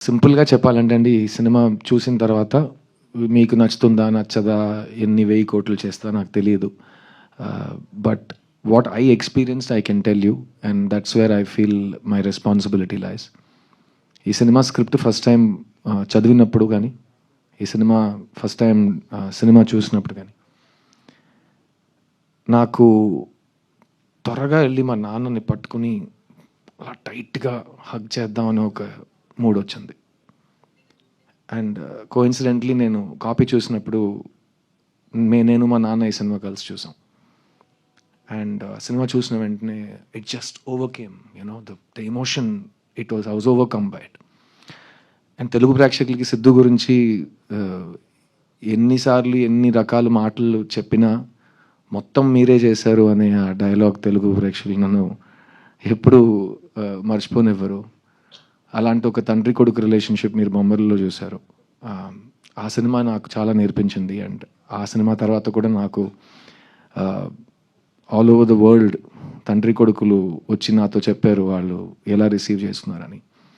సింపుల్‌గా చెప్పాలంటే అండి, ఈ సినిమా చూసిన తర్వాత మీకు నచ్చుతుందా? నచ్చదా? ఎన్ని 1000 కోట్లు చేస్తదా? నాకు తెలీదు. But what I experienced I can tell you and that's where I feel my responsibility లైస్. ఈ సినిమా స్క్రిప్ట్ ఫస్ట్ టైం చదివినప్పుడు గానీ, ఈ సినిమా ఫస్ట్ టైం సినిమా చూసినప్పుడు గానీ, నాకు త్వరగా ఎళ్లి మా నాన్నని పట్టుకొని అలా టైట్‌గా హగ్ చేద్దామని ఒక మూడొచ్చింది. అండ్ కోఇన్సిడెంట్‌లీ నేను కాపీ చూసినప్పుడు నేను మా నాన్న ఈ సినిమా కలిసి చూసాం. అండ్ సినిమా చూసిన వెంటనే it just overcame the emotion. I was overcome by it. And Telugu ప్రేక్షకులకి సిద్ధు గురించి ఎన్ని సార్లు ఎన్ని రకాల మాటలు చెప్పినా మొత్తం మీరే చేశారు అనే ఆ డైలాగ్ తెలుగు ప్రేక్షకులు నన్ను ఎప్పుడూ మర్చిపోనివ్వరు. అలాంటి ఒక తండ్రి కొడుకు రిలేషన్షిప్ మీరు బొమ్మరిల్లులో చూశారు. ఆ సినిమా నాకు చాలా నేర్పించింది. అండ్ ఆ సినిమా తర్వాత కూడా నాకు ఆల్ ఓవర్ ద వరల్డ్ తండ్రి కొడుకులు వచ్చి నాతో చెప్పారు వాళ్ళు ఎలా రిసీవ్ చేసుకున్నారని.